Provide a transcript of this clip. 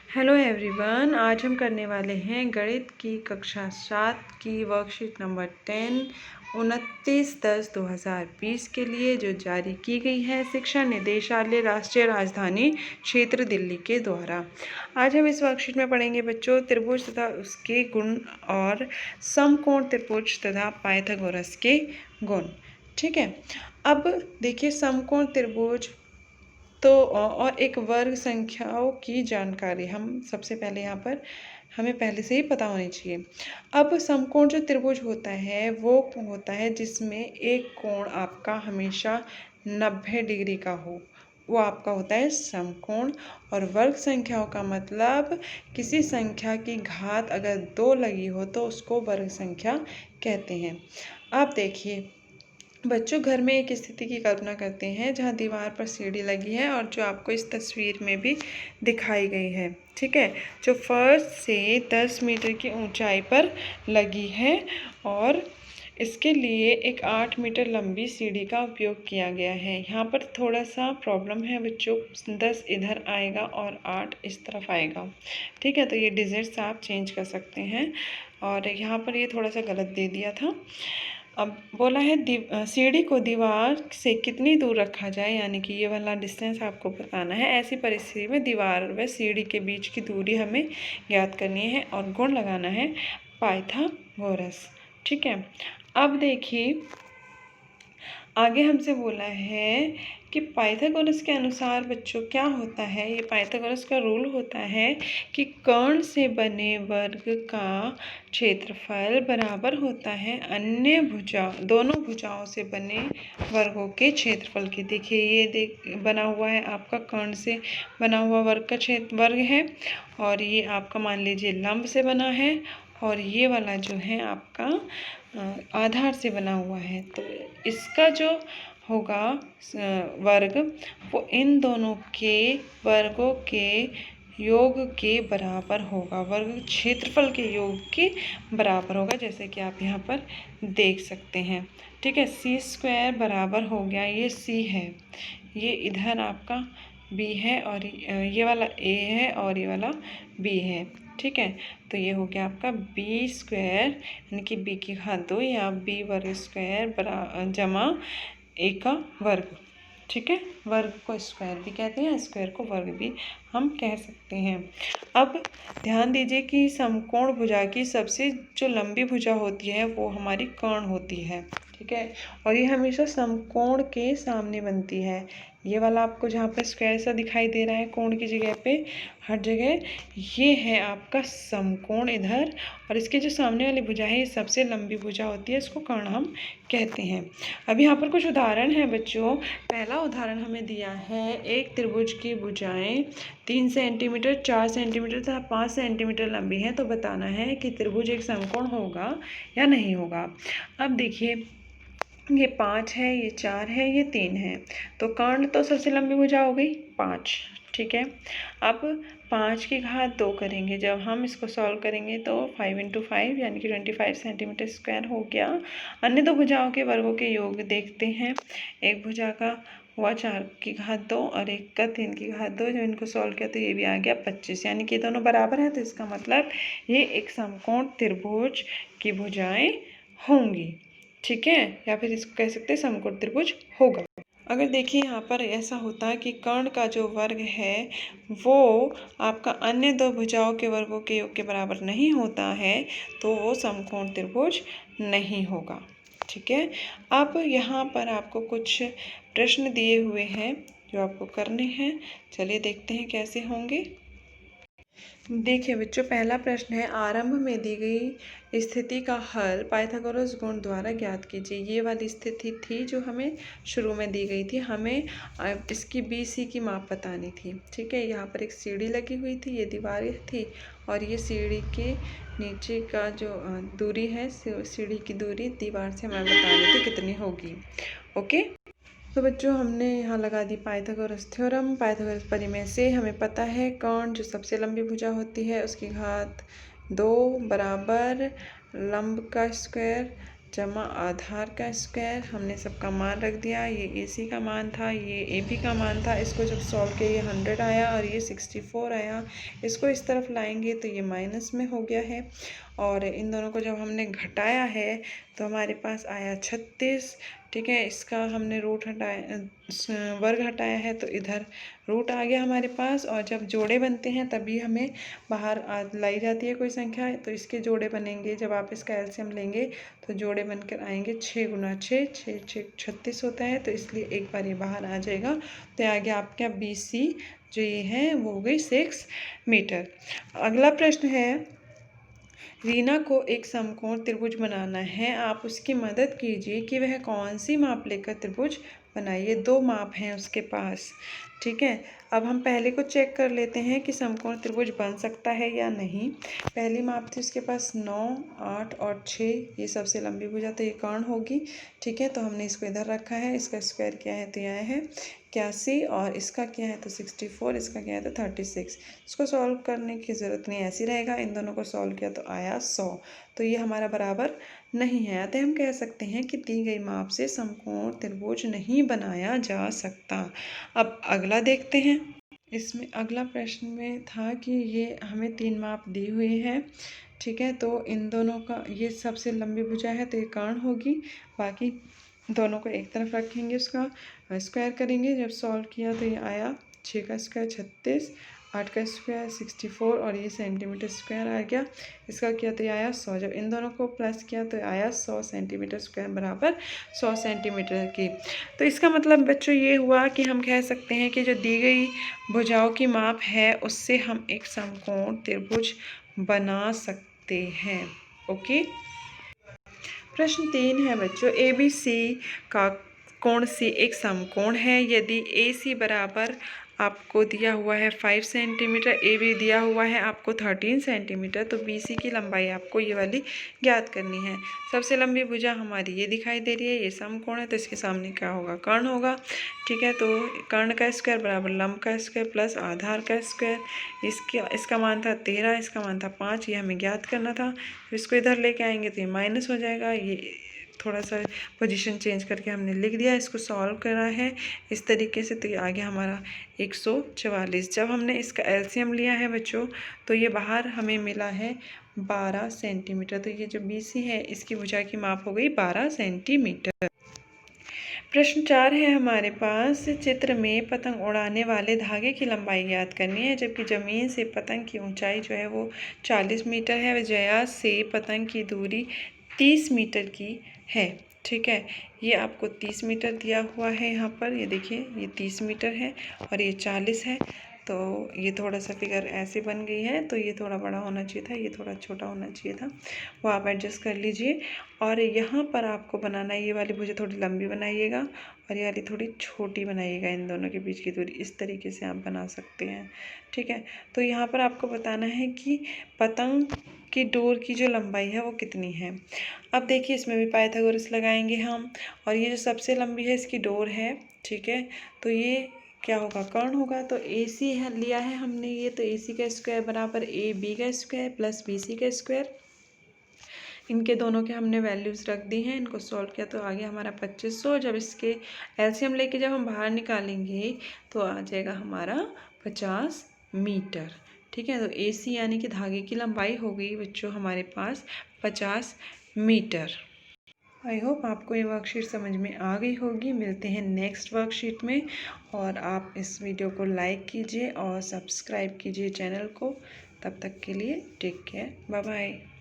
Hello everyone, आज हम करने वाले हैं गणित की कक्षा 7 की वर्कशीट नंबर 10 29/10/2020 के लिए, जो जारी की गई है शिक्षा निदेशालय राष्ट्रीय राजधानी क्षेत्र दिल्ली के द्वारा। आज हम इस वर्कशीट में पढ़ेंगे बच्चों त्रिभुज तथा उसके गुण और समकोण त्रिभुज तथा पाइथागोरस के गुण। ठीक है, अब देखिए समकोण त्रिभुज तो और एक वर्ग संख्याओं की जानकारी हम सबसे पहले यहाँ पर हमें पहले से ही पता होनी चाहिए। अब समकोण जो त्रिभुज होता है वो होता है जिसमें एक कोण आपका हमेशा 90 डिग्री का हो, वो आपका होता है समकोण। और वर्ग संख्याओं का मतलब किसी संख्या की घात अगर 2 लगी हो तो उसको वर्ग संख्या कहते हैं। आप देखिए बच्चों, घर में एक स्थिति की कल्पना करते हैं जहां दीवार पर सीढ़ी लगी है और जो आपको इस तस्वीर में भी दिखाई गई है। ठीक है, जो फर्श से 10 मीटर की ऊंचाई पर लगी है और इसके लिए एक 8 मीटर लंबी सीढ़ी का उपयोग किया गया है। यहाँ पर थोड़ा सा प्रॉब्लम है बच्चों, 10 इधर आएगा और 8 इस तरफ आएगा। ठीक है, तो ये डिजिट्स आप चेंज कर सकते हैं और यहाँ पर ये थोड़ा सा गलत दे दिया था। अब बोला है सीढ़ी को दीवार से कितनी दूर रखा जाए, यानी कि ये वाला डिस्टेंस आपको बताना है। ऐसी परिस्थिति में दीवार व सीढ़ी के बीच की दूरी हमें ज्ञात करनी है और गुण लगाना है पाइथागोरस। ठीक है, अब देखिए आगे हमसे बोला है कि पाइथागोरस के अनुसार बच्चों क्या होता है। ये पाइथागोरस का रूल होता है कि कर्ण से बने वर्ग का क्षेत्रफल बराबर होता है अन्य दोनों भुजाओं से बने वर्गों के क्षेत्रफल के। देखिए ये बना हुआ है आपका कर्ण से बना हुआ वर्ग का वर्ग है और ये आपका मान लीजिए लंब से बना है और ये वाला जो है आपका आधार से बना हुआ है। तो इसका जो होगा वर्ग वो इन दोनों के वर्गों के योग के बराबर होगा, वर्ग क्षेत्रफल के योग के बराबर होगा, जैसे कि आप यहाँ पर देख सकते हैं। ठीक है, c² बराबर हो गया, ये c है, ये इधर आपका b है और ये वाला a है और ये वाला b है। ठीक है, तो ये हो गया आपका b² यानी कि b की घात 2 या b वर्ग स्क्वायर जमा a का वर्ग। ठीक है, वर्ग को स्क्वायर भी कहते हैं, स्क्वायर को वर्ग भी हम कह सकते हैं। अब ध्यान दीजिए कि समकोण भुजा की सबसे जो लंबी भुजा होती है वो हमारी कर्ण होती है। ठीक है, और ये हमेशा समकोण के सामने बनती है। ये वाला आपको जहाँ पे स्क्वायर सा दिखाई दे रहा है कोण की जगह पे, हर जगह ये है आपका समकोण इधर, और इसके जो सामने वाली भुजा है ये सबसे लंबी भुजा होती है, इसको कर्ण हम कहते हैं। अब यहाँ पर कुछ उदाहरण है बच्चों। पहला उदाहरण हमें दिया है एक त्रिभुज की भुजाएं 3 सेंटीमीटर, 4 सेंटीमीटर तथा 5 सेंटीमीटर लंबी है, तो बताना है कि त्रिभुज एक समकोण होगा या नहीं होगा। अब देखिए ये 5 है, ये 4 है, ये 3 है, तो कर्ण तो सबसे लंबी भुजा हो गई 5। ठीक है, अब 5 की घात 2 करेंगे, जब हम इसको सॉल्व करेंगे तो 5 × 5 यानी कि 25 सेंटीमीटर स्क्वायर हो गया। अन्य दो भुजाओं के वर्गों के योग देखते हैं। एक भुजा का हुआ 4 की घात 2 और एक का 3 की घात 2, जो इनको सॉल्व किया तो ये भी आ गया 25, यानी कि दोनों बराबर हैं, तो इसका मतलब ये एक समकोण त्रिभुज की भुजाएं होंगी। ठीक है, या फिर इसको कह सकते हैं समकोण त्रिभुज होगा। अगर देखिए यहाँ पर ऐसा होता है कि कर्ण का जो वर्ग है वो आपका अन्य दो भुजाओं के वर्गों के योग के बराबर नहीं होता है, तो वो समकोण त्रिभुज नहीं होगा। ठीक है, अब यहाँ पर आपको कुछ प्रश्न दिए हुए हैं जो आपको करने हैं। चलिए देखते हैं कैसे होंगे। देखिए बच्चों, पहला प्रश्न है आरंभ में दी गई स्थिति का हल पाइथागोरस गुण द्वारा ज्ञात कीजिए। ये वाली स्थिति थी जो हमें शुरू में दी गई थी, हमें इसकी BC की माप बतानी थी। ठीक है, यहाँ पर एक सीढ़ी लगी हुई थी, ये दीवारें थी और ये सीढ़ी के नीचे का जो दूरी है, सीढ़ी की दूरी दीवार से हमें बतानी थी कितनी होगी। ओके, तो बच्चों हमने यहाँ लगा दी पाइथागोरस थ्योरम। पाइथागोरस परिमेय से हमें पता है कर्ण जो सबसे लंबी भुजा होती है उसकी घात 2 बराबर लंब का स्क्वायर जमा आधार का स्क्वायर, हमने सबका मान रख दिया। ये AC का मान था, ये AB का मान था। इसको जब सॉल्व किया ये 100 आया और ये 64 आया। इसको इस तरफ लाएंगे तो ये माइनस में हो गया है, और इन दोनों को जब हमने घटाया है तो हमारे पास आया 36। ठीक है, इसका हमने रूट हटाया, वर्ग हटाया है तो इधर रूट आ गया हमारे पास। और जब जोड़े बनते हैं तभी हमें बाहर लाई जाती है कोई संख्या, तो इसके जोड़े बनेंगे। जब आप इसका एलसीएम लेंगे तो जोड़े बनकर आएंगे 6 गुना 6, 6 6 36 होता है, तो इसलिए एक बार ये बाहर आ जाएगा। तो आ गया आपका BC जो ये है वो हो गई 6 मीटर। अगला प्रश्न है, रीना को एक समकोण त्रिभुज बनाना है, आप उसकी मदद कीजिए कि वह कौन सी माप लेकर त्रिभुज बनाइए। 2 माप हैं उसके पास। ठीक है, अब हम पहले को चेक कर लेते हैं कि समकोण त्रिभुज बन सकता है या नहीं। पहली माप थी उसके पास 9, 8 और 6, ये सबसे लंबी भुजा तो ये कर्ण होगी। ठीक है, तो हमने इसको इधर रखा है। इसका स्क्वायर क्या है तो यह है 81, और इसका क्या है तो 64, इसका क्या है तो 36। इसको सॉल्व करने की ज़रूरत नहीं, ऐसे ही रहेगा। इन दोनों को सॉल्व किया तो आया 100, तो ये हमारा बराबर नहीं है। अतः हम कह सकते हैं कि दी गई माप से समकोण त्रिभुज नहीं बनाया जा सकता। अब अगला देखते हैं। इसमें अगला प्रश्न में था कि ये हमें 3 माप दी हुई है। ठीक है, तो इन दोनों का ये सबसे लंबी भुजा है तो ये कर्ण होगी। बाकी दोनों को एक तरफ रखेंगे, उसका स्क्वायर करेंगे। जब सॉल्व किया तो ये आया 6 का स्क्वायर 36, 8 का स्क्वायर 64, और ये सेंटीमीटर स्क्वायर आ गया। इसका किया तो ये आया 100। जब इन दोनों को प्लस किया तो आया 100 सेंटीमीटर स्क्वायर बराबर 100 सेंटीमीटर की। तो इसका मतलब बच्चों ये हुआ कि हम कह सकते हैं कि जो दी गई भुजाओं की माप है उससे हम एक समकोण त्रिभुज बना सकते हैं। ओके, प्रश्न 3 है बच्चों, ABC का कोण C एक समकोण है। यदि AC बराबर आपको दिया हुआ है 5 सेंटीमीटर, AB दिया हुआ है आपको 13 सेंटीमीटर, तो BC की लंबाई आपको ये वाली ज्ञात करनी है। सबसे लंबी भुजा हमारी ये दिखाई दे रही है, ये समकोण है, तो इसके सामने क्या होगा, कर्ण होगा। ठीक है, तो कर्ण का स्क्वायर बराबर लंब का स्क्वायर प्लस आधार का स्क्वायर। इसका मान था 13, इसका मान था 5, ये हमें ज्ञात करना था। इसको इधर लेके आएंगे तो ये माइनस हो जाएगा। ये थोड़ा सा पोजीशन चेंज करके हमने लिख दिया, इसको सॉल्व करा है इस तरीके से, तो ये आ गया हमारा 144। जब हमने इसका एलसीएम लिया है बच्चों तो ये बाहर हमें मिला है 12 सेंटीमीटर। तो ये जो BC है इसकी भुजा की माप हो गई 12 सेंटीमीटर। प्रश्न 4 है हमारे पास, चित्र में पतंग उड़ाने वाले धागे की लंबाई ज्ञात करनी है, जबकि ज़मीन से पतंग की ऊंचाई जो है वो 40 मीटर है। जया से पतंग की दूरी 30 मीटर की है। ठीक है, ये आपको 30 मीटर दिया हुआ है यहाँ पर, ये देखिए ये 30 मीटर है और ये 40 है। तो ये थोड़ा सा फिगर ऐसे बन गई है, तो ये थोड़ा बड़ा होना चाहिए था, ये थोड़ा छोटा होना चाहिए था, वो आप एडजस्ट कर लीजिए। और यहाँ पर आपको बनाना है, ये वाली भुजा थोड़ी लंबी बनाइएगा और ये वाली थोड़ी छोटी बनाइएगा। इन दोनों के बीच की दूरी इस तरीके से आप बना सकते हैं। ठीक है, तो यहाँ पर आपको बताना है कि पतंग की डोर की जो लंबाई है वो कितनी है। अब देखिए इसमें भी पाइथागोरस लगाएंगे हम, और ये जो सबसे लंबी है इसकी डोर है। ठीक है, तो ये क्या होगा, कर्ण होगा। तो AC है लिया है हमने ये, तो AC का स्क्वायर बराबर AB का स्क्वायर प्लस BC का स्क्वायर। इनके दोनों के हमने वैल्यूज़ रख दी हैं, इनको सॉल्व किया तो आ गया हमारा 2500। जब इसके एलसीएम लेके जब हम बाहर निकालेंगे तो आ जाएगा हमारा 50 मीटर। ठीक है, तो AC यानी कि धागे की लंबाई हो गई बच्चों हमारे पास 50 मीटर। आई होप आपको ये वर्कशीट समझ में आ गई होगी। मिलते हैं नेक्स्ट वर्कशीट में, और आप इस वीडियो को लाइक कीजिए और सब्सक्राइब कीजिए चैनल को। तब तक के लिए टेक केयर, बाय बाय।